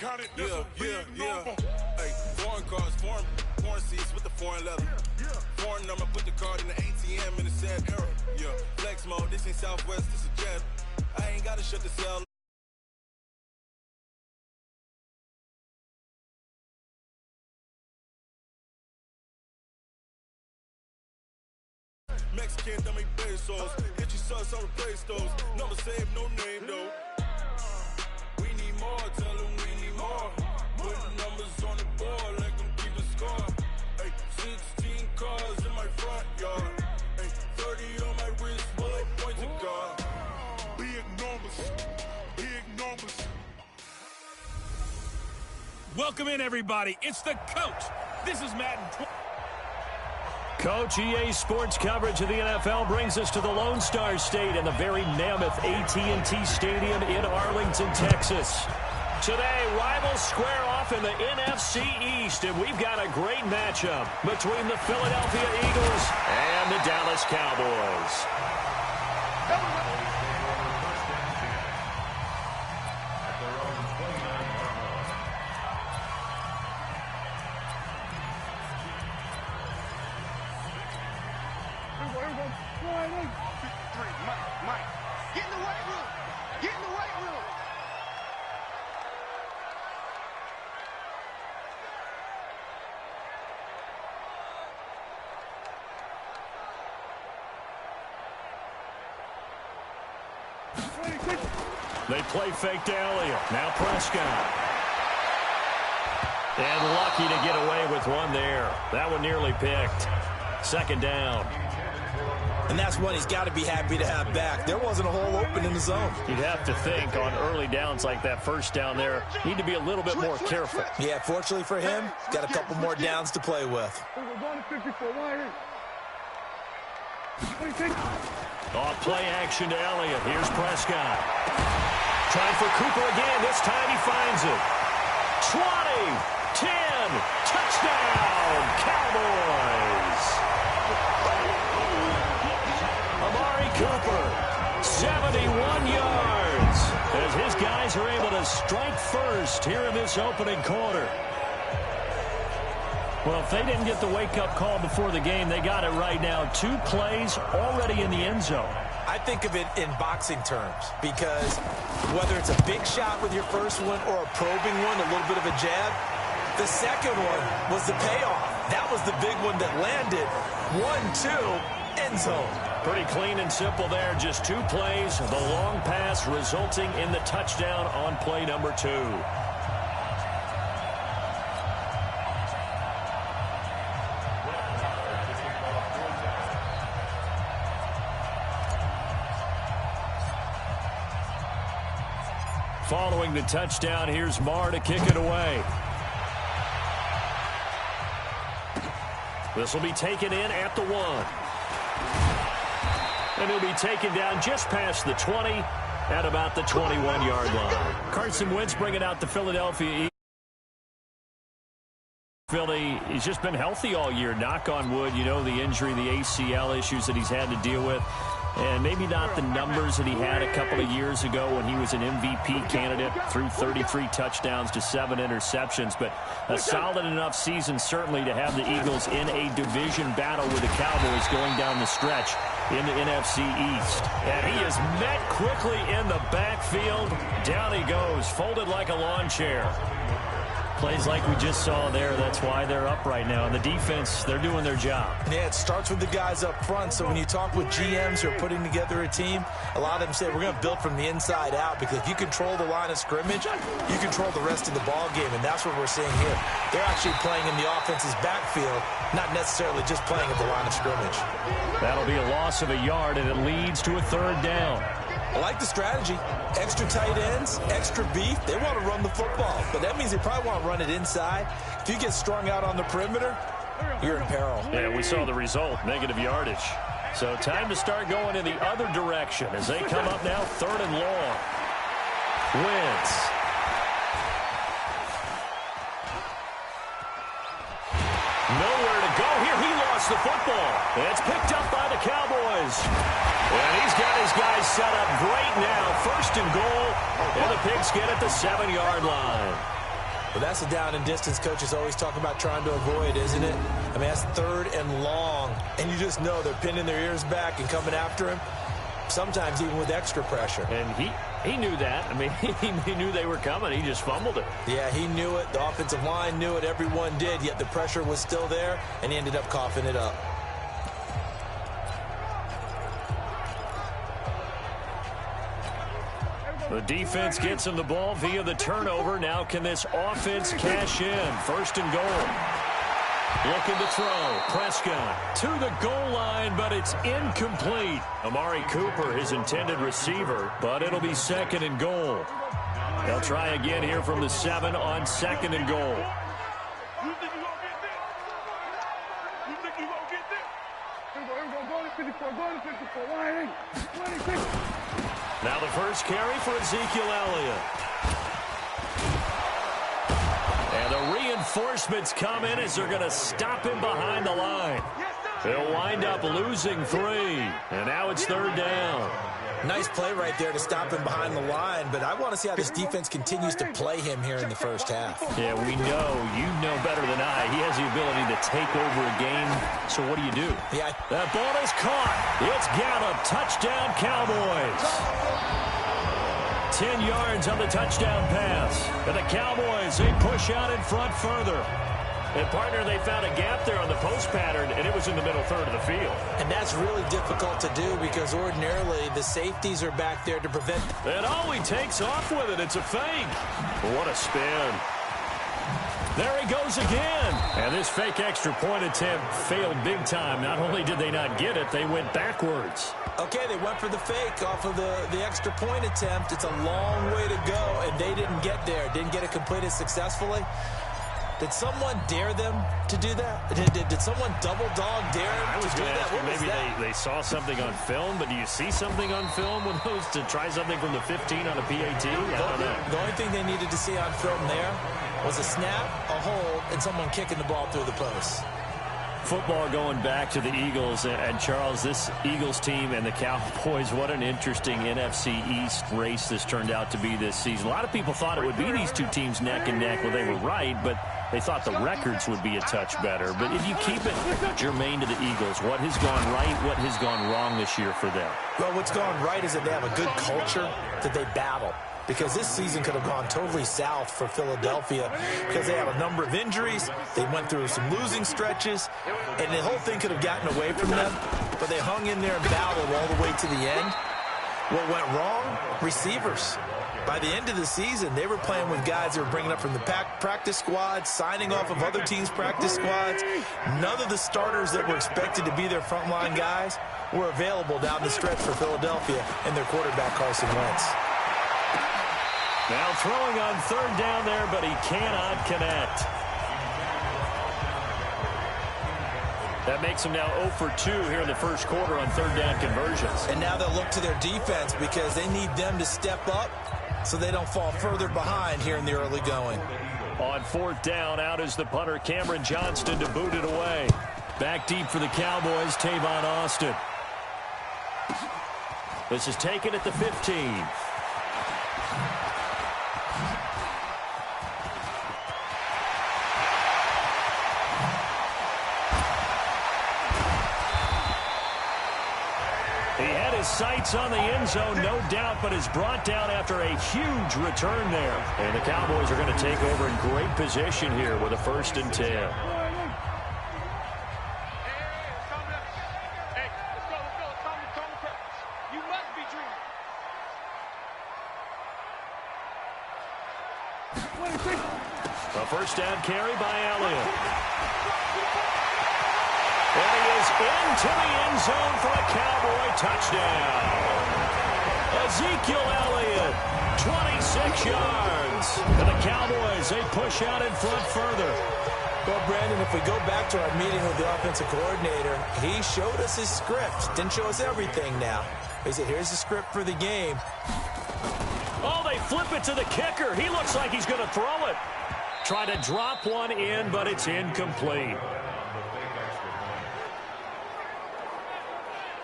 Hey, foreign cars, foreign seats with the foreign leather. Foreign number, put the card in the ATM in the sad era. Yeah, flex mode, this ain't Southwest, this a jet. I ain't gotta shut the cell. Mexican dummy pesos. Get your sons on replace those. Number saved, no name though. We need more, tell them we need more. Putting numbers on the board like I'm keeping score. Hey, 16 cars in my front yard. Hey, 30 on my wrist while I point to God. Big numbers, big numbers. Welcome in, everybody. It's the coach. This is Madden. Coach, EA Sports coverage of the NFL brings us to the Lone Star State and the very mammoth AT&T Stadium in Arlington, Texas. Today, rivals square off in the NFC East, and we've got a great matchup between the Philadelphia Eagles and the Dallas Cowboys. They play fake to Elliott. Now Prescott. And lucky to get away with one there. That one nearly picked. Second down. And that's one he's got to be happy to have back. There wasn't a hole open in the zone. You'd have to think on early downs like that first down there, need to be a little bit more careful. Yeah, fortunately for him, got a couple more downs to play with. Off play action to Elliott. Here's Prescott. Trying for Cooper again. This time he finds it. 20, 10, touchdown, Cowboys. Amari Cooper, 71 yards, as his guys are able to strike first here in this opening quarter. Well, if they didn't get the wake-up call before the game, they got it right now. 2 plays already in the end zone. I think of it in boxing terms because whether it's a big shot with your first one or a probing one, a little bit of a jab, the second one was the payoff. That was the big one that landed. 1-2, end zone. Pretty clean and simple there. Just 2 plays. The long pass resulting in the touchdown on play number 2. Following the touchdown, here's Marr to kick it away. This will be taken in at the 1. And he'll be taken down just past the 20 at about the 21-yard line. Carson Wentz bringing out the Philadelphia Eagles. Philly, he's just been healthy all year, knock on wood. You know, the injury, the ACL issues that he's had to deal with. And maybe not the numbers that he had a couple of years ago when he was an MVP candidate, threw 33 touchdowns to 7 interceptions, but a solid enough season certainly to have the Eagles in a division battle with the Cowboys going down the stretch in the NFC East. And he is met quickly in the backfield. Down he goes, folded like a lawn chair. Plays like we just saw there. That's why they're up right now. And the defense, they're doing their job. Yeah, it starts with the guys up front. So when you talk with GMs who are putting together a team, a lot of them say we're going to build from the inside out, because if you control the line of scrimmage, you control the rest of the ball game, and that's what we're seeing here. They're actually playing in the offense's backfield, not necessarily just playing at the line of scrimmage. That'll be a loss of a yard, and it leads to a 3rd down. I like the strategy. Extra tight ends, extra beef. They want to run the football, but that means they probably want to run it inside. If you get strung out on the perimeter, you're in peril. Yeah, we saw the result, negative yardage. So time to start going in the other direction as they come up now 3rd and long. Wentz. Nowhere to go here. He lost the football. It's picked up by the Cowboys. And he's got his guys set up great now. 1st and goal. And the Pigskin at the 7-yard line. Well, that's the down and distance coaches always talk about trying to avoid, isn't it? I mean, that's 3rd and long, and you just know they're pinning their ears back and coming after him, sometimes even with extra pressure. And he knew that. I mean, he knew they were coming. He just fumbled it. Yeah, he knew it. The offensive line knew it. Everyone did, yet the pressure was still there, and he ended up coughing it up. The defense gets him the ball via the turnover. Now can this offense cash in? 1st and goal. Looking to throw. Prescott to the goal line, but it's incomplete. Amari Cooper, his intended receiver, but it'll be 2nd and goal. They'll try again here from the 7 on 2nd and goal. Now the first carry for Ezekiel Elliott. And the reinforcements come in as they're going to stop him behind the line. They'll wind up losing 3. And now it's 3rd down. Nice play right there to stop him behind the line, but I want to see how this defense continues to play him here in the first half. Yeah, we know. You know better than I. He has the ability to take over a game. So what do? Yeah. That ball is caught. It's Gallup. Touchdown, Cowboys. 10 yards on the touchdown pass. And the Cowboys, they push out in front further. And, partner, they found a gap there on the post pattern, and it was in the middle third of the field. And that's really difficult to do because ordinarily the safeties are back there to prevent. And he takes off with it. It's a fake. What a spin. There he goes again. And this fake extra point attempt failed big time. Not only did they not get it, they went backwards. Okay, they went for the fake off of the extra point attempt. It's a long way to go, and they didn't get there. Didn't get it completed successfully. Did someone dare them to do that? Did someone double dog dare them to do that? What was maybe that? they saw something on film, but do you see something on film with those to try something from the 15 on a PAT? I don't know. The only thing they needed to see on film there was a snap, a hold, and someone kicking the ball through the post. Football going back to the Eagles, and Charles, this Eagles team and the Cowboys, what an interesting NFC East race this turned out to be this season. A lot of people thought it would be these two teams neck and neck. Well, they were right, but they thought the records would be a touch better. But if you keep it germane to the Eagles, what has gone right, what has gone wrong this year for them? Well, what's gone right is that they have a good culture that they battle. Because this season could have gone totally south for Philadelphia because they have a number of injuries. They went through some losing stretches, and the whole thing could have gotten away from them, but they hung in there and battled all the way to the end. What went wrong? Receivers. By the end of the season, they were playing with guys that were bringing up from the practice squads, signing off of other teams' practice squads. None of the starters that were expected to be their frontline guys were available down the stretch for Philadelphia and their quarterback, Carson Wentz. Now throwing on 3rd down there, but he cannot connect. That makes him now 0 for 2 here in the first quarter on 3rd down conversions. And now they'll look to their defense because they need them to step up so they don't fall further behind here in the early going. On 4th down, out is the punter, Cameron Johnston, to boot it away. Back deep for the Cowboys, Tavon Austin. This is taken at the 15. Sights on the end zone, no doubt, but is brought down after a huge return there. And the Cowboys are going to take over in great position here with a 1st and 10. A 1st down carry by Elliott. And he is into the end zone for a Cowboy touchdown. Ezekiel Elliott, 26 yards. And the Cowboys, they push out in front further. Well, Brandon, if we go back to our meeting with the offensive coordinator, he showed us his script. Didn't show us everything now. He said, here's the script for the game. Oh, they flip it to the kicker. He looks like he's going to throw it. Try to drop one in, but it's incomplete.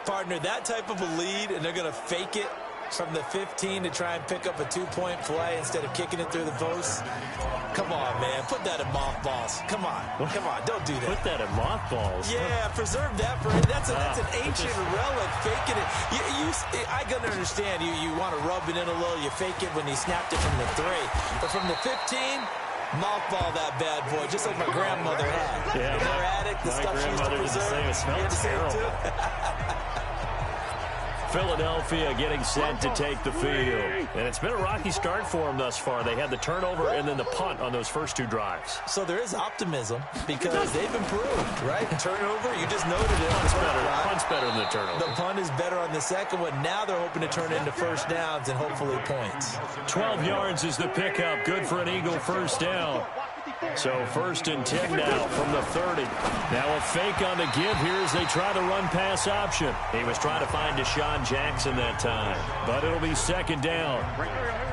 Partner, that type of a lead, and they're going to fake it From the 15 to try and pick up a 2-point play instead of kicking it through the post. Come on, man. Put that in mothballs. Come on. Come on. Don't do that. Put that in mothballs? Yeah, preserve that for that's an ancient relic. Faking it. I can understand. You want to rub it in a little. You fake it when you snapped it from the 3. But from the 15, mothball that bad boy, just like my grandmother had. Yeah, her attic, the stuff she used to preserve. It smells terrible. Philadelphia getting set to take the field. And it's been a rocky start for them thus far. They had the turnover and then the punt on those first 2 drives. So there is optimism because they've improved, right? Turnover, you just noted it. Punt's better than the turnover. The punt is better on the second one. Now they're hoping to turn into first downs and hopefully points. 12 yards is the pickup. Good for an Eagle first down. So 1st and 10 now from the 30. Now a fake on the give here as they try to run pass option. He was trying to find Deshaun Jackson that time, but it'll be 2nd down.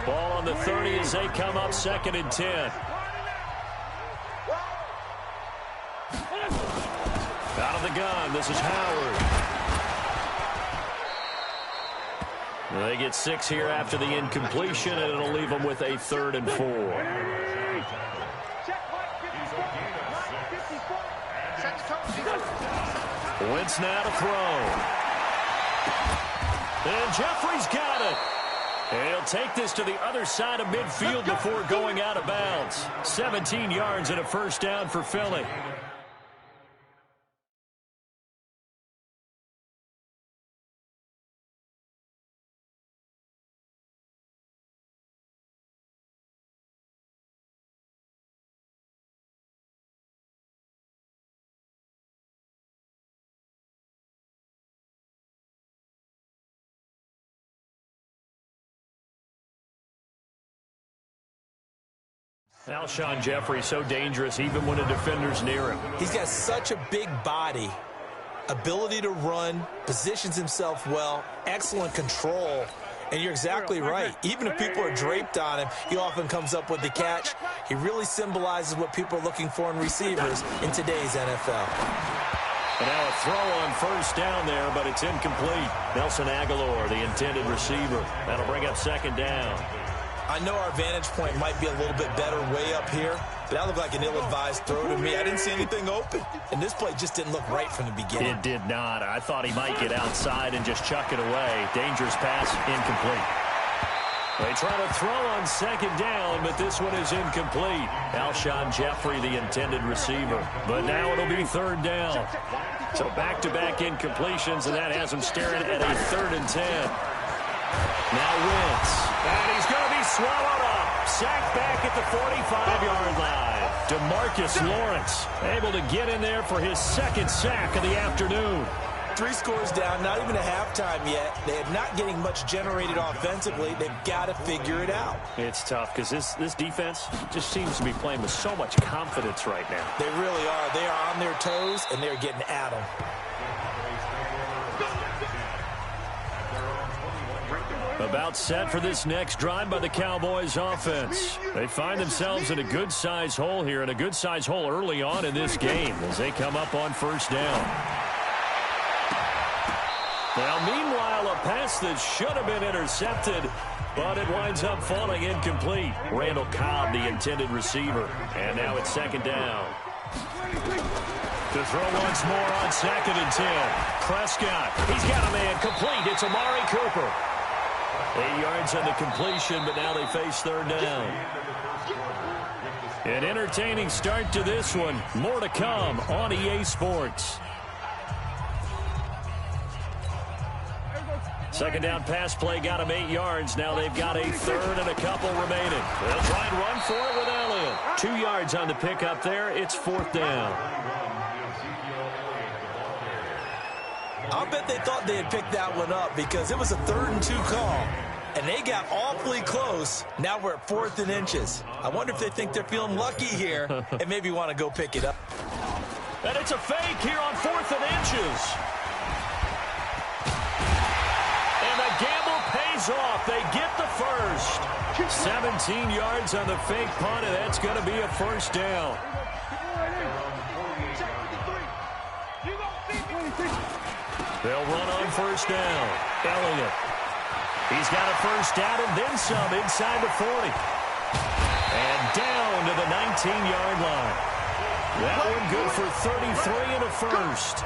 Ball on the 30 as they come up 2nd and 10. Out of the gun, this is Howard. They get 6 here after the incompletion, and it'll leave them with a 3rd and 4. Wentz now to throw. And Jeffrey's got it. And he'll take this to the other side of midfield before going out of bounds. 17 yards and a first down for Philly. Alshon Jeffrey so dangerous even when a defender's near him. He's got such a big body, ability to run, positions himself well, excellent control. And you're exactly right. Even if people are draped on him, he often comes up with the catch. He really symbolizes what people are looking for in receivers in today's NFL. And now a throw on first down there, but it's incomplete. Nelson Aguilar, the intended receiver. That'll bring up 2nd down. I know our vantage point might be a little bit better way up here, but that looked like an ill-advised throw to me. I didn't see anything open, and this play just didn't look right from the beginning. It did not. I thought he might get outside and just chuck it away. Dangerous pass, incomplete. They try to throw on 2nd down, but this one is incomplete. Alshon Jeffrey, the intended receiver. But now it'll be 3rd down. So back-to-back incompletions, and that has him staring at a 3rd and 10. Now Wentz. And he's going to be swallowed up. Sacked back at the 45-yard line. DeMarcus Lawrence able to get in there for his 2nd sack of the afternoon. 3 scores down, not even a halftime yet. They're not getting much generated offensively. They've got to figure it out. It's tough because this defense just seems to be playing with so much confidence right now. They really are. They are on their toes, and they're getting at them. About set for this next drive by the Cowboys offense. They find themselves in a good-sized hole here, and a good-sized hole early on in this game as they come up on first down. Now, meanwhile, a pass that should have been intercepted, but it winds up falling incomplete. Randall Cobb, the intended receiver, and now it's 2nd down. To throw once more on 2nd and 10. Prescott, he's got a man complete. It's Amari Cooper. 8 yards on the completion, but now they face 3rd down. An entertaining start to this one. More to come on EA Sports. 2nd down pass play got them 8 yards. Now they've got a 3rd and a couple remaining. They'll try and run for it with Elliott. 2 yards on the pickup there. It's 4th down. I'll bet they thought they had picked that one up because it was a 3rd and 2 call. And they got awfully close. Now we're at 4th and inches. I wonder if they think they're feeling lucky here and maybe want to go pick it up. And it's a fake here on 4th and inches. And the gamble pays off. They get the first. 17 yards on the fake punt, and that's going to be a first down. They'll run on first down. Elliott. He's got a first down and then some inside the 40. And down to the 19-yard line. That one good for 33 and a first.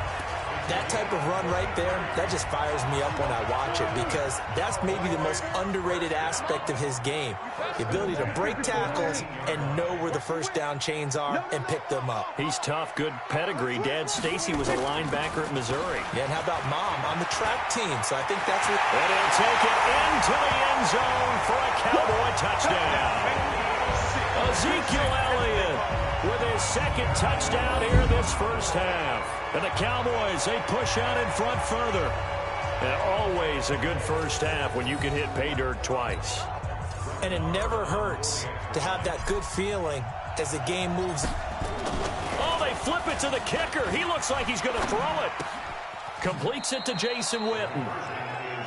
That type of run right there, that just fires me up when I watch it because that's maybe the most underrated aspect of his game. The ability to break tackles and know where the first down chains are and pick them up. He's tough, good pedigree. Dad Stacy was a linebacker at Missouri. Yeah, and how about Mom on the track team? So I think that's what... And he'll take it into the end zone for a Cowboy touchdown. Ezekiel Elliott with his second touchdown here this first half. And the Cowboys, they push out in front further. And always a good first half when you can hit pay dirt twice. And it never hurts to have that good feeling as the game moves. Oh, they flip it to the kicker. He looks like he's going to throw it. Completes it to Jason Witten.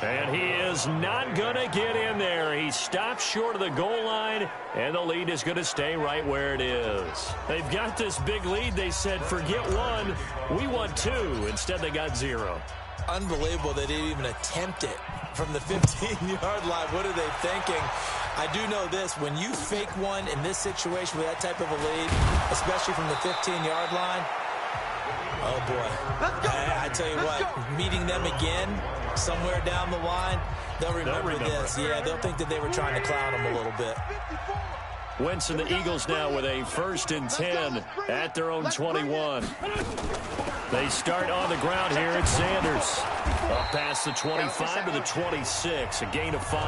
And he is not going to get in there. He stops short of the goal line, and the lead is going to stay right where it is. They've got this big lead. They said, forget one, we want two. Instead, they got 0. Unbelievable they didn't even attempt it from the 15-yard line. What are they thinking? I do know this. When you fake one in this situation with that type of a lead, especially from the 15-yard line, oh, boy. I tell you what, meeting them again somewhere down the line, they'll remember this. Yeah, they'll think that they were trying to clown them a little bit. Wentz and the Eagles now with a 1st and 10 at their own 21. They start on the ground here at Sanders. Up past the 25 to the 26, a gain of 5.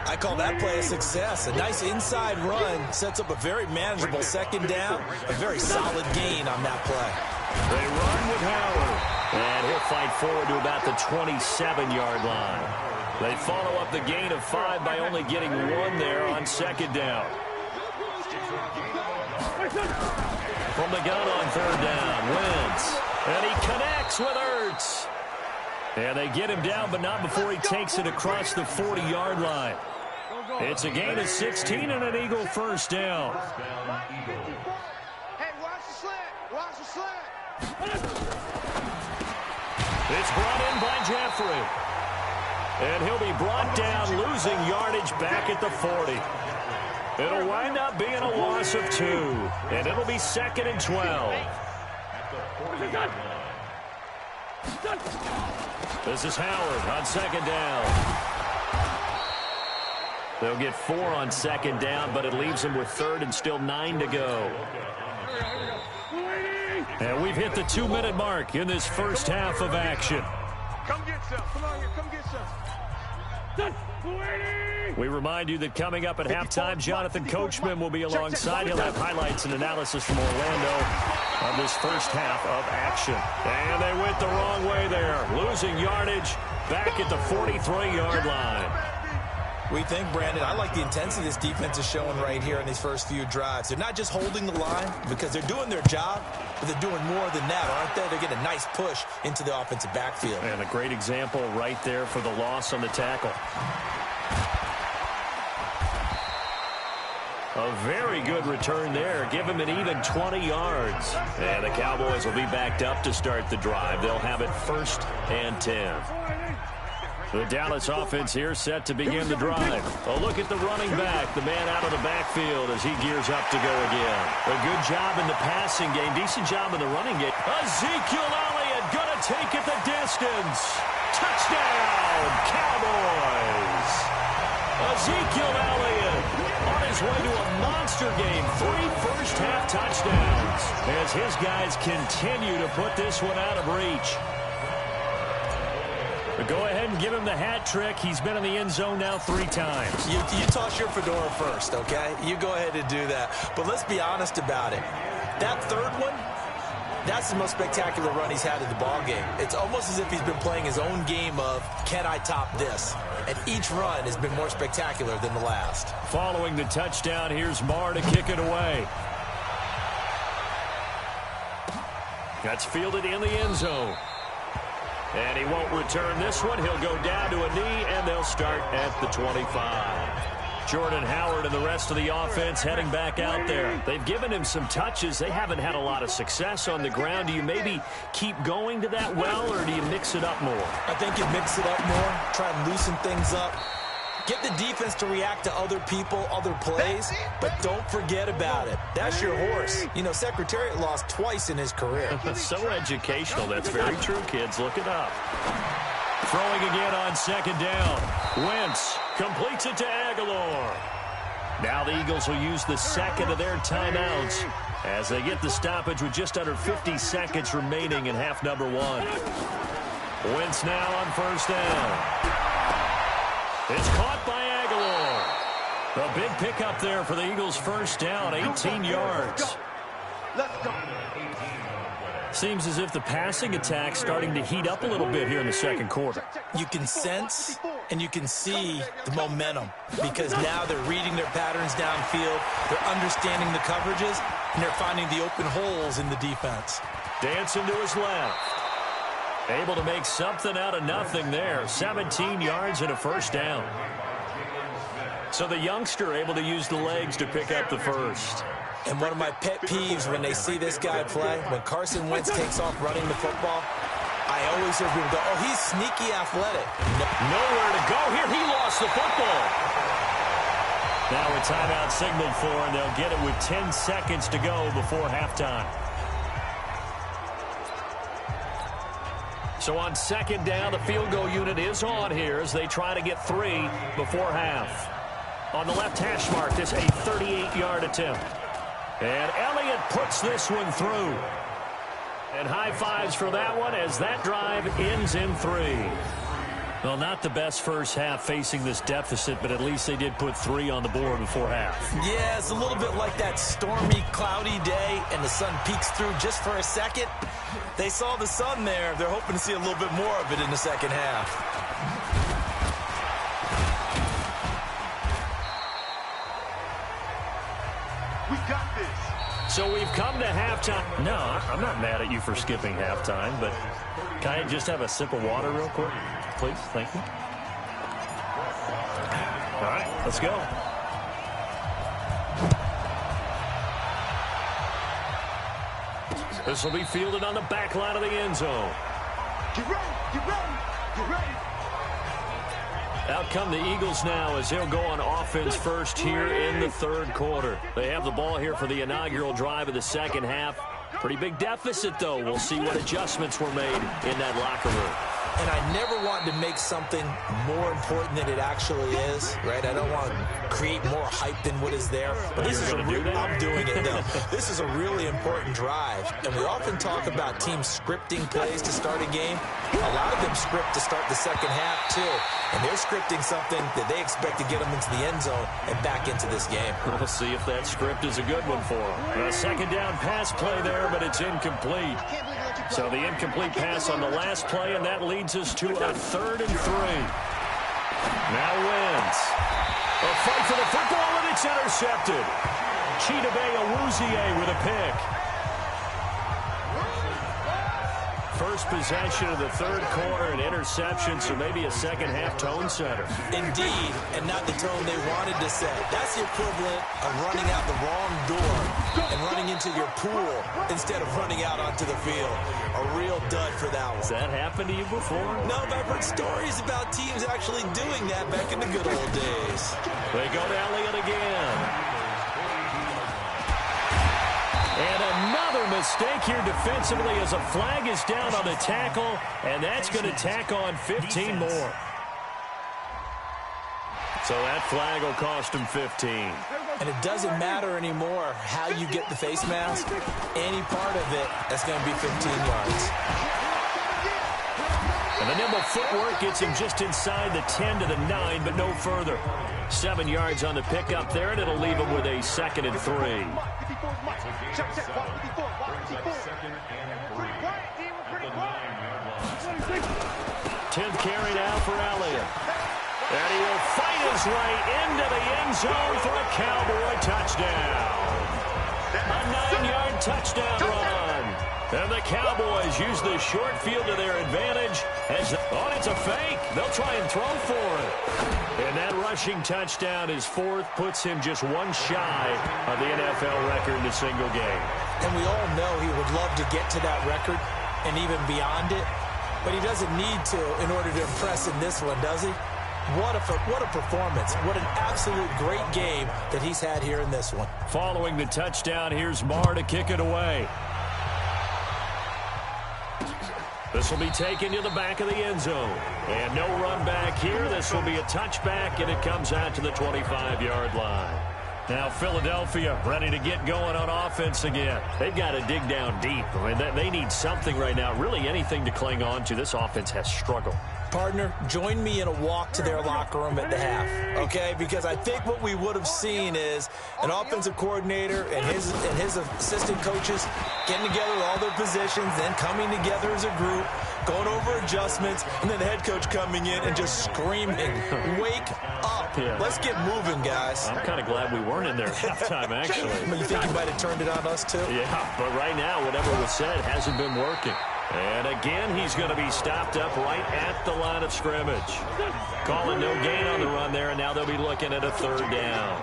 I call that play a success. A nice inside run sets up a very manageable second down. A very solid gain on that play. They run with Howard. And he'll fight forward to about the 27-yard line. They follow up the gain of 5 by only getting 1 there on second down. From the gun on 3rd down, Wentz. And he connects with Ertz. And they get him down, but not before he takes it across the 40-yard line. It's a gain of 16 and an Eagle first down. Hey, watch the slant. Watch the slant. It's brought in by Jeffrey. And he'll be brought down, losing yardage back at the 40. It'll wind up being a loss of 2. And it'll be 2nd and 12. This is Howard on 2nd down. They'll get 4 on 2nd down, but it leaves them with 3rd and still 9 to go. And we've hit the 2-minute mark in this first half of action. Come get some. Come on here. Come get some. We remind you that coming up at halftime, Jonathan Coachman will be alongside. He'll have highlights and analysis from Orlando on this first half of action. And they went the wrong way there, losing yardage back at the 43-yard line. We think, Brandon, I like the intensity this defense is showing right here in these first few drives. They're not just holding the line because they're doing their job, but they're doing more than that, aren't they? They're getting a nice push into the offensive backfield. And a great example right there for the loss on the tackle. A very good return there. Give him an even 20 yards. And the Cowboys will be backed up to start the drive. They'll have it 1st and 10. The Dallas offense here set to begin the drive. A look at the running back, the man out of the backfield as he gears up to go again. A good job in the passing game, decent job in the running game. Ezekiel Elliott going to take it the distance. Touchdown, Cowboys. Ezekiel Elliott on his way to a monster game. 3 first-half touchdowns as his guys continue to put this one out of reach. But go ahead and give him the hat trick. He's been in the end zone now 3 times. You toss your fedora first, okay? You go ahead and do that. But let's be honest about it. That 3rd one, that's the most spectacular run he's had in the ballgame. It's almost as if he's been playing his own game of, can I top this? And each run has been more spectacular than the last. Following the touchdown, here's Marr to kick it away. That's fielded in the end zone. And he won't return this one. He'll go down to a knee, and they'll start at the 25. Jordan Howard and the rest of the offense heading back out there. They've given him some touches. They haven't had a lot of success on the ground. Do you maybe keep going to that well, or do you mix it up more? I think you mix it up more, try and loosen things up. Get the defense to react to other people, other plays, but don't forget about it. That's your horse. You know, Secretariat lost twice in his career. So educational. That's very true, kids. Look it up. Throwing again on second down. Wentz completes it to Aguilar. Now the Eagles will use the second of their timeouts as they get the stoppage with just under 50 seconds remaining in half number one. Wentz now on first down. It's caught by Aguilar. A big pickup there for the Eagles' first down, 18 yards. Let's go. Seems as if the passing attack's starting to heat up a little bit here in the second quarter. You can sense and you can see the momentum because now they're reading their patterns downfield, they're understanding the coverages, and they're finding the open holes in the defense. Dancing to his left. Able to make something out of nothing there. 17 yards and a first down. So the youngster able to use the legs to pick up the first. And one of my pet peeves when they see this guy play, when Carson Wentz takes off running the football, I always hear people go, oh, he's sneaky athletic. Nowhere to go here. He lost the football. Now a timeout signaled for, and they'll get it with 10 seconds to go before halftime. So on second down, the field goal unit is on here as they try to get 3 before half. On the left hash mark, this a 38-yard attempt. And Elliott puts this one through. And high fives for that one as that drive ends in 3. Well, not the best first half facing this deficit, but at least they did put 3 on the board before half. Yeah, it's a little bit like that stormy, cloudy day, and the sun peeks through just for a second. They saw the sun there. They're hoping to see a little bit more of it in the second half. We got this. So we've come to halftime. No, I'm not mad at you for skipping halftime, but can I just have a sip of water real quick? Please, thank you. All right, let's go. This will be fielded on the back line of the end zone. Get ready, get ready, get ready. Out come the Eagles now as they'll go on offense first here in the third quarter. They have the ball here for the inaugural drive of the second half. Pretty big deficit, though. We'll see what adjustments were made in that locker room. And I never want to make something more important than it actually is, right? I don't want to create more hype than what is there. But this is I'm doing it, though. This is a really important drive. And we often talk about teams scripting plays to start a game. A lot of them script to start the second half, too. And they're scripting something that they expect to get them into the end zone and back into this game. We'll see if that script is a good one for them. A second down pass play there, but it's incomplete. So the incomplete pass on the last play, and that leads us to a 3rd and 3. Now Wentz. A fight for the football, and it's intercepted. Chidobe Awuzie with a pick. First possession of the third quarter, an interception, so maybe a second-half tone setter. Indeed, and not the tone they wanted to set. That's the equivalent of running out the wrong door and running into your pool instead of running out onto the field. A real dud for that one. Has that happened to you before? No, but I've heard stories about teams actually doing that back in the good old days. They go to Elliott again. And another mistake here defensively as a flag is down on the tackle, and that's going to tack on 15 more. So that flag will cost him 15. And it doesn't matter anymore how you get the face mask. Any part of it, that's going to be 15 yards. And the nimble footwork gets him just inside the 10 to the 9, but no further. 7 yards on the pickup there, and it'll leave him with a 2nd and 3. 10th carry now for Elliott. And he will fight his way into the end zone for a Cowboy touchdown. A 9-yard touchdown run. And the Cowboys use the short field to their advantage. It's a fake. They'll try and throw for it. And that rushing touchdown is fourth, puts him just one shy of the NFL record in a single game. And we all know he would love to get to that record and even beyond it. But he doesn't need to in order to impress in this one, does he? What a performance. What an absolute great game that he's had here in this one. Following the touchdown, here's Marr to kick it away. This will be taken to the back of the end zone. And no run back here. This will be a touchback, and it comes out to the 25-yard line. Now Philadelphia ready to get going on offense again. They've got to dig down deep. I mean, they need something right now, really anything to cling on to. This offense has struggled. Partner, join me in a walk to their locker room at the half, okay? Because I think what we would have seen is an offensive coordinator and his assistant coaches getting together with all their positions, then coming together as a group, going over adjustments, and then the head coach coming in and just screaming, wake up. Yeah. Let's get moving, guys. I'm kind of glad we weren't in there at halftime, actually. You think you might have turned it on us, too? Yeah, but right now, whatever was said hasn't been working. And again, he's going to be stopped up right at the line of scrimmage. Calling no gain on the run there, and now they'll be looking at a third down.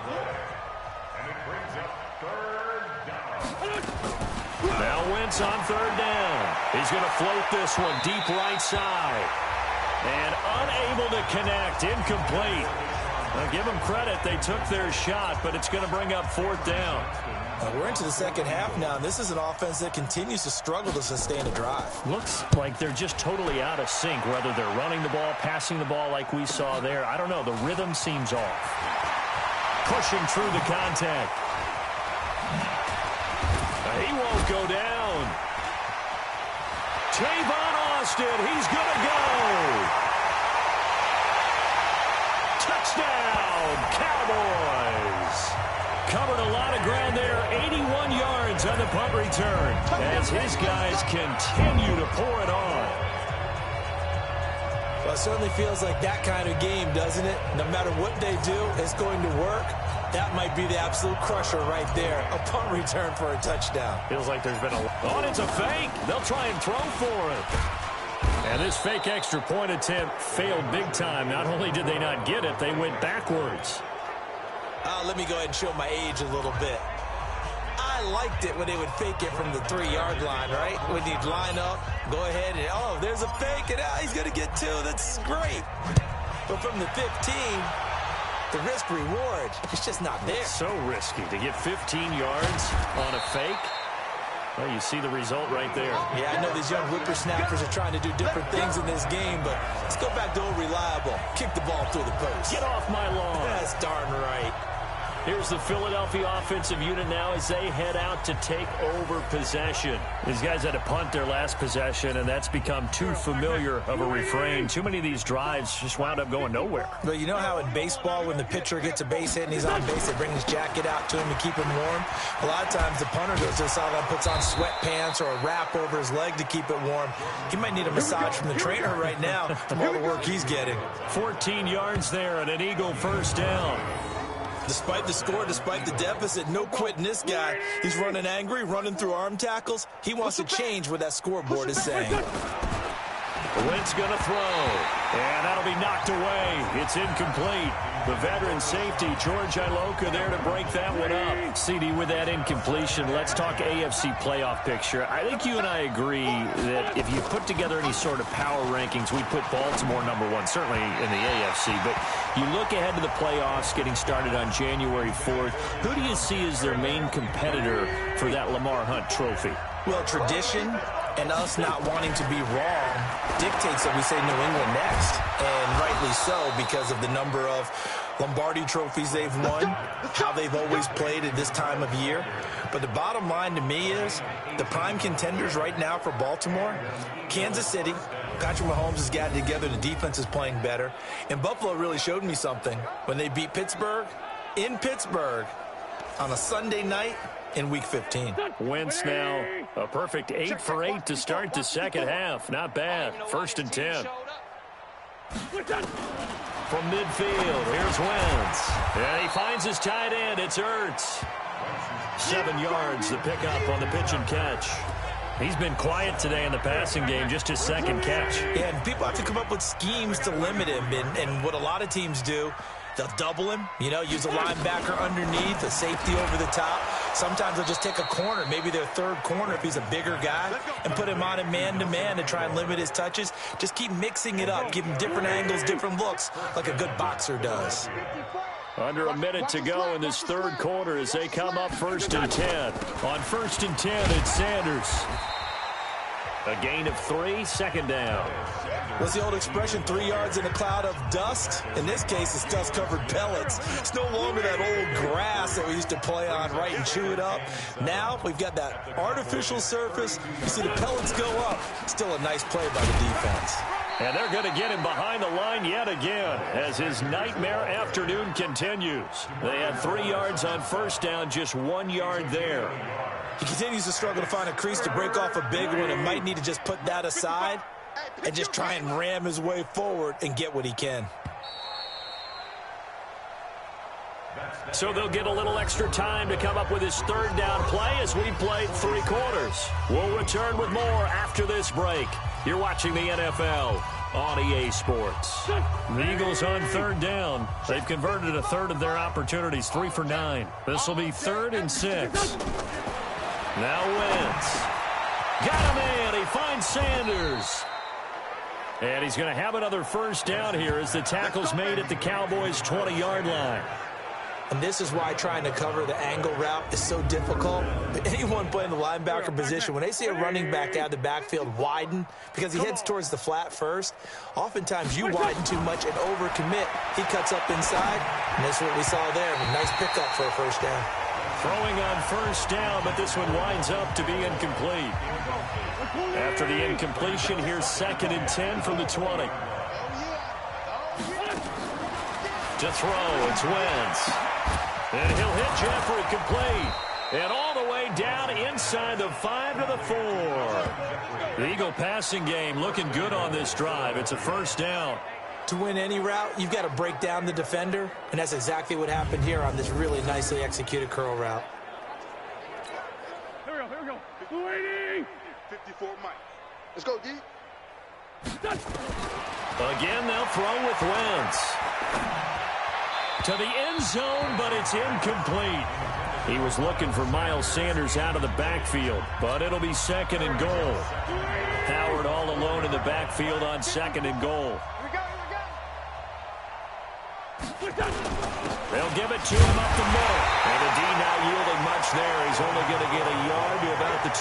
Now Wentz on third down. He's going to float this one deep right side. And unable to connect, incomplete. Now give them credit, they took their shot, but it's going to bring up fourth down. We're into the second half now, and this is an offense that continues to struggle to sustain a drive. Looks like they're just totally out of sync, whether they're running the ball, passing the ball like we saw there. I don't know. The rhythm seems off. Pushing through the contact. He won't go down. Tavon Austin, he's going to go. Touchdown, Cowboys. Covered a lot of ground there, 81 yards on the punt return as his guys continue to pour it on. Well, it certainly feels like that kind of game, doesn't it? No matter what they do, it's going to work. That might be the absolute crusher right there, a punt return for a touchdown. Feels like there's been it's a fake. They'll try and throw for it. And this fake extra point attempt failed big time. Not only did they not get it, they went backwards. Let me go ahead and show my age a little bit. I liked it when they would fake it from the 3-yard line, right? When you'd line up, go ahead and, there's a fake, and he's going to get two. That's great. But from the 15, the risk-reward, it's just not there. It's so risky to get 15 yards on a fake. Well, you see the result right there. Yeah, I know these young whippersnappers are trying to do different things in this game, but let's go back to old reliable. Kick the ball through the post. Get off my lawn. That's darn right. Here's the Philadelphia offensive unit now as they head out to take over possession. These guys had to punt their last possession, and that's become too familiar of a refrain. Too many of these drives just wound up going nowhere. Well, you know how in baseball when the pitcher gets a base hit and he's on base, they bring his jacket out to him to keep him warm? A lot of times the punter goes to the sideline, puts on sweatpants or a wrap over his leg to keep it warm. He might need a massage from the trainer right now from all the work he's getting. 14 yards there and an Eagle first down. Despite the score, despite the deficit, no quitting this guy. He's running angry, running through arm tackles. He wants to change what that scoreboard is saying. Wentz going to throw, and that'll be knocked away. It's incomplete. The veteran safety, George Iloka, there to break that one up. CD, with that incompletion, let's talk AFC playoff picture. I think you and I agree that if you put together any sort of power rankings, we'd put Baltimore number one, certainly in the AFC. But you look ahead to the playoffs getting started on January 4th. Who do you see as their main competitor for that Lamar Hunt trophy? Well, tradition and us not wanting to be wrong dictates that we say New England next. And rightly so, because of the number of Lombardi trophies they've won, how they've always played at this time of year. But the bottom line to me is the prime contenders right now for Baltimore, Kansas City. Patrick Mahomes has got it together. The defense is playing better. And Buffalo really showed me something when they beat Pittsburgh in Pittsburgh on a Sunday night in Week 15. Wentz now a perfect 8 for 8 to start the second half. Not bad. 1st and 10. From midfield, here's Wentz. And he finds his tight end. It's Ertz. 7 yards, the pickup on the pitch and catch. He's been quiet today in the passing game, just his second catch. Yeah, and people have to come up with schemes to limit him, and what a lot of teams do, they'll double him, use a linebacker underneath, a safety over the top. Sometimes they'll just take a corner, maybe their third corner if he's a bigger guy, and put him on a man-to-man to try and limit his touches. Just keep mixing it up, give him different angles, different looks, like a good boxer does. Under a minute to go in this third quarter as they come up 1st and 10. On 1st and 10, it's Sanders. A gain of 3, second down. What's the old expression, 3 yards in a cloud of dust? In this case, it's dust-covered pellets. It's no longer that old grass that we used to play on, right, and chew it up. Now we've got that artificial surface. You see the pellets go up. Still a nice play by the defense. And they're going to get him behind the line yet again as his nightmare afternoon continues. They had 3 yards on first down, just 1 yard there. He continues to struggle to find a crease to break off a big one and might need to just put that aside and just try and ram his way forward and get what he can. So they'll get a little extra time to come up with his third down play as we played 3 quarters. We'll return with more after this break. You're watching the NFL on EA Sports. The Eagles on third down. They've converted a third of their opportunities, 3 for 9. This will be 3rd and 6. Now Wentz. Got him in. He finds Sanders. And he's going to have another first down here as the tackle's made at the Cowboys' 20-yard line. And this is why trying to cover the angle route is so difficult. Anyone playing the linebacker position, when they see a running back out of the backfield widen, because he heads towards the flat first, oftentimes you widen too much and overcommit. He cuts up inside, and that's what we saw there. A nice pickup for a first down. Throwing on first down, but this one winds up to be incomplete. After the incompletion, here's 2nd and 10 from the 20. To throw, it's Wentz. And he'll hit Jeffrey complete. And all the way down inside the 5 to the 4. The Eagle passing game looking good on this drive. It's a first down. To win any route, you've got to break down the defender, and that's exactly what happened here on this really nicely executed curl route. Here we go. Waiting. 54 Mike. Let's go, D. Again, they'll throw with Wentz. To the end zone, but it's incomplete. He was looking for Miles Sanders out of the backfield, but it'll be 2nd and goal. Howard all alone in the backfield on 2nd and goal. They'll give it to him up the middle. And the D not yielding much there. He's only going to get a yard to about the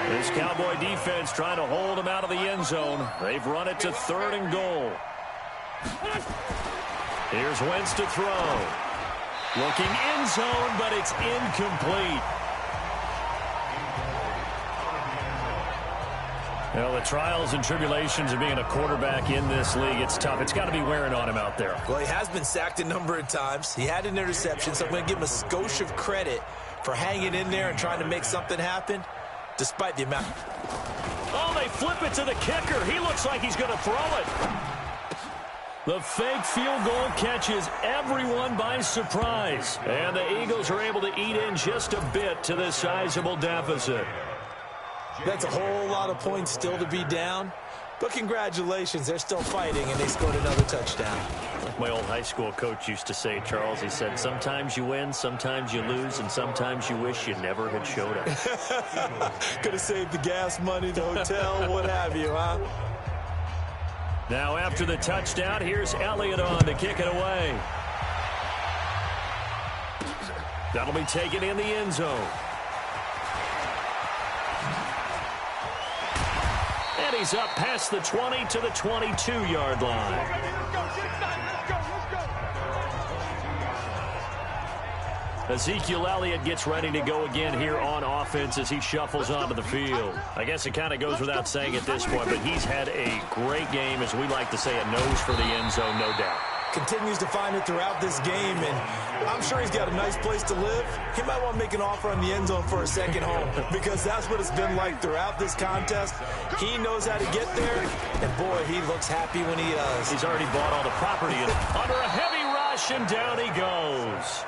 2. This Cowboy defense trying to hold him out of the end zone. They've run it to 3rd and goal. Here's Wentz to throw. Looking end zone, but it's incomplete. Well, the trials and tribulations of being a quarterback in this league, it's tough. It's got to be wearing on him out there. Well, he has been sacked a number of times. He had an interception, so I'm going to give him a skosh of credit for hanging in there and trying to make something happen, despite the amount. Oh, they flip it to the kicker. He looks like he's going to throw it. The fake field goal catches everyone by surprise. And the Eagles are able to eat in just a bit to this sizable deficit. That's a whole lot of points still to be down. But congratulations, they're still fighting, and they scored another touchdown. Like my old high school coach used to say, Charles, he said, sometimes you win, sometimes you lose, and sometimes you wish you never had showed up. Could have saved the gas money, the hotel, what have you, huh? Now after the touchdown, here's Elliott on to kick it away. That'll be taken in the end zone. And he's up past the 20 to the 22-yard line. Ezekiel Elliott gets ready to go again here on offense as he shuffles onto the field. I guess it kind of goes without saying at this point, but he's had a great game, as we like to say, a nose for the end zone, no doubt. Continues to find it throughout this game, and I'm sure he's got a nice place to live. He might want to make an offer on the end zone for a second home, because that's what it's been like throughout this contest. He knows how to get there, and boy, he looks happy when he does. He's already bought all the property, and under a heavy rush, and down he goes.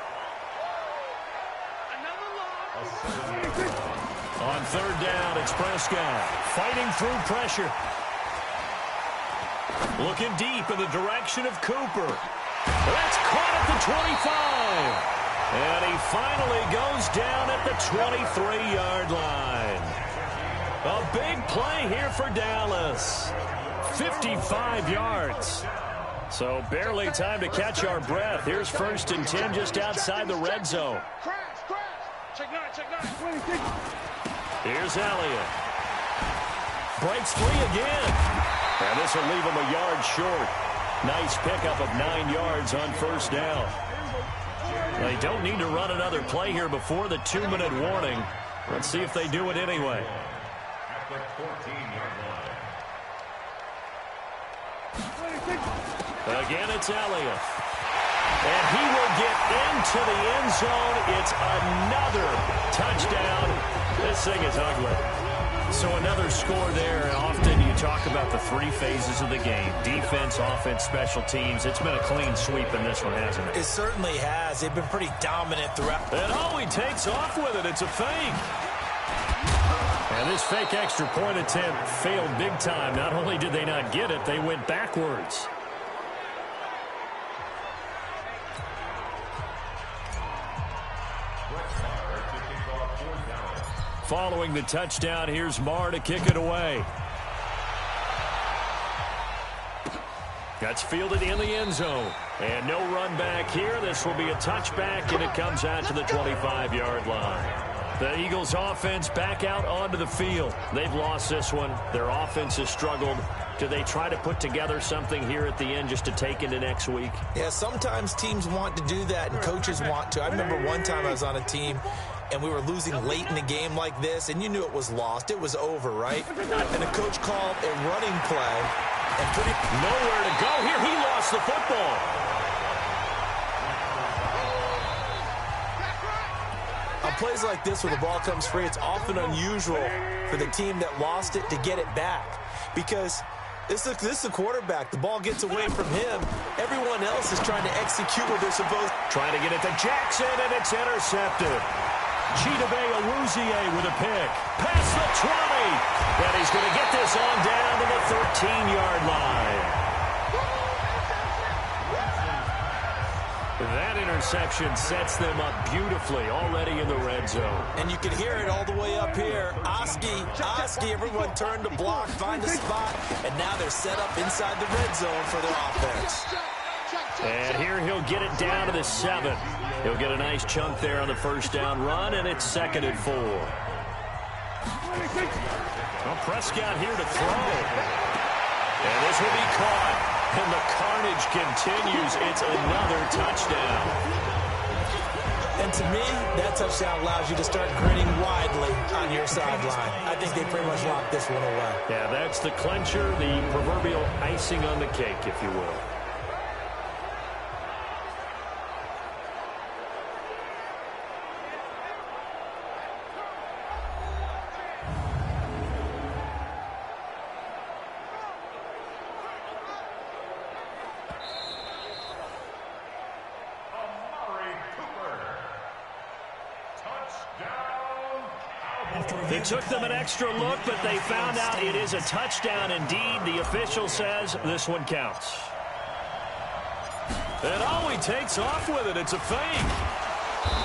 On third down, it's Prescott fighting through pressure. Looking deep in the direction of Cooper. That's caught at the 25. And he finally goes down at the 23-yard line. A big play here for Dallas. 55 yards. So barely time to catch our breath. Here's 1st and 10 just outside the red zone. Here's Elliott. Breaks free again. And this will leave him a yard short. Nice pickup of 9 yards on 1st down. They don't need to run another play here before the 2-minute warning. Let's see if they do it anyway. Again, it's Elliott. And he will get into the end zone. It's another touchdown. This thing is ugly. So another score there, and often you talk about the 3 phases of the game. Defense, offense, special teams. It's been a clean sweep in this one, hasn't it? It certainly has. They've been pretty dominant throughout. And he takes off with it. It's a fake. And this fake extra point attempt failed big time. Not only did they not get it, they went backwards. Following the touchdown, here's Marr to kick it away. That's fielded in the end zone. And no run back here. This will be a touchback, and it comes out to the 25-yard line. The Eagles' offense back out onto the field. They've lost this one. Their offense has struggled. Do they try to put together something here at the end just to take into next week? Yeah, sometimes teams want to do that, and coaches want to. I remember one time I was on a team, and we were losing late in the game like this, and you knew it was lost. It was over, right? And the coach called a running play. And nowhere to go here. He lost the football. On plays like this where the ball comes free, it's often unusual for the team that lost it to get it back. Because this is the quarterback. The ball gets away from him. Everyone else is trying to execute what they're supposed to. Trying to get it to Jackson, and it's intercepted. Chidobe Awuzie with a pick. Past the 20. And he's going to get this on down to the 13-yard line. That interception sets them up beautifully already in the red zone. And you can hear it all the way up here. Oski, everyone turned to block, find a spot, and now they're set up inside the red zone for their offense. And here he'll get it down to the 7. He'll get a nice chunk there on the 1st down run, and it's 2nd and 4. Well, Prescott here to throw. And this will be caught. And the carnage continues. It's another touchdown. And to me, that touchdown allows you to start grinning widely on your sideline. I think they pretty much locked this one away. Yeah, that's the clincher, the proverbial icing on the cake, if you will. It took them an extra look, but they found out it is a touchdown indeed. The official says this one counts. And he takes off with it. It's a fake.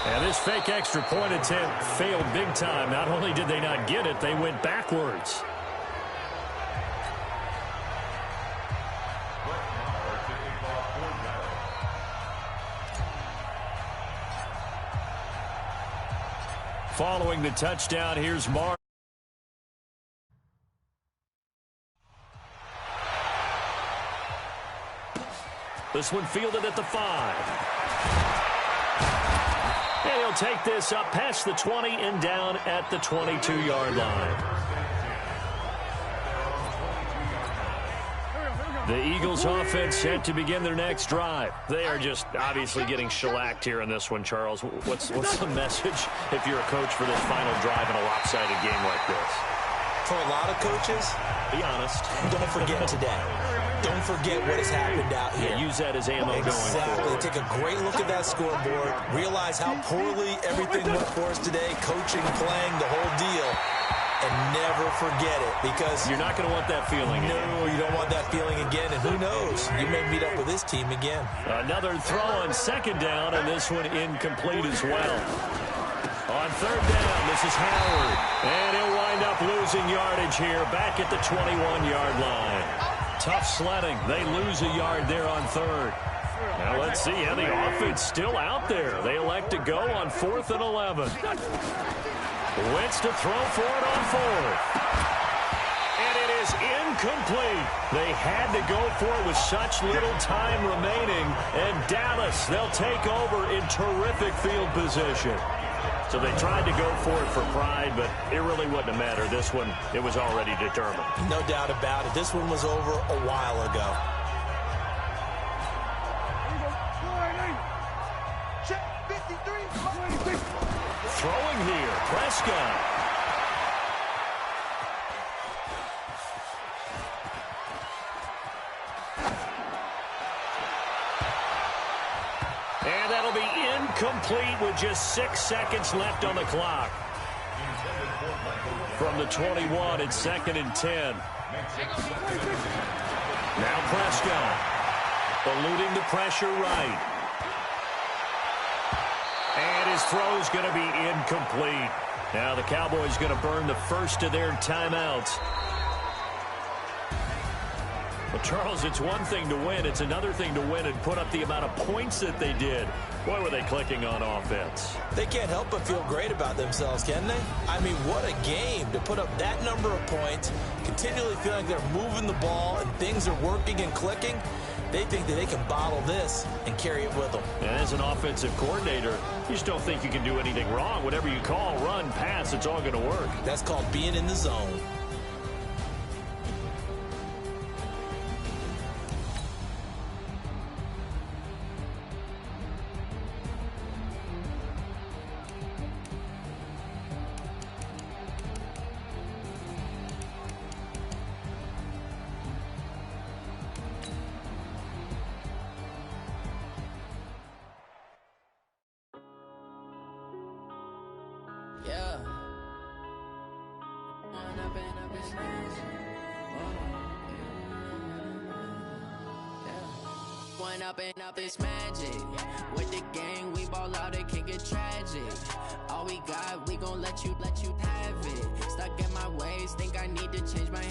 And this fake extra point attempt failed big time. Not only did they not get it, they went backwards. Following the touchdown, here's Marr. This one fielded at the 5. And he'll take this up past the 20 and down at the 22-yard line. The Eagles offense set to begin their next drive. They are just obviously getting shellacked here in this one, Charles. What's the message if you're a coach for this final drive in a lopsided game like this? For a lot of coaches, be honest. don't forget today. Don't forget what has happened out here. Yeah, use that as ammo going forward. Take a great look at that scoreboard. Realize how poorly everything went for us today, coaching, playing, the whole deal. And never forget it, because you're not going to want that feeling again. No, you don't want that feeling again, and who knows? You may meet up with this team again. Another throw on second down, and this one incomplete as well. On third down, this is Howard, and he'll wind up losing yardage here back at the 21-yard line. Tough sledding. They lose a yard there on third. Now let's see how the offense still out there. They elect to go on 4th and 11. Wentz to throw for it on 4th. And it is incomplete. They had to go for it with such little time remaining. And Dallas, they'll take over in terrific field position. So they tried to go for it for pride, but it really wouldn't have mattered. This one, it was already determined. No doubt about it. This one was over a while ago. Throwing here, Prescott. And that'll be incomplete with just 6 seconds left on the clock. From the 21, it's 2nd and 10. Now Prescott, eluding the pressure right. And his throw's going to be incomplete. Now the Cowboys going to burn the first of their timeouts. Well, Charles, it's one thing to win. It's another thing to win and put up the amount of points that they did. Boy, were they clicking on offense. They can't help but feel great about themselves, can they? I mean, what a game to put up that number of points, continually feeling like they're moving the ball and things are working and clicking. They think that they can bottle this and carry it with them. And as an offensive coordinator, you just don't think you can do anything wrong. Whatever you call, run, pass, it's all going to work. That's called being in the zone. Up it's magic. With the gang, we ball out, it can get tragic. All we got, we gon' let you have it. Stuck in my ways, think I need to change my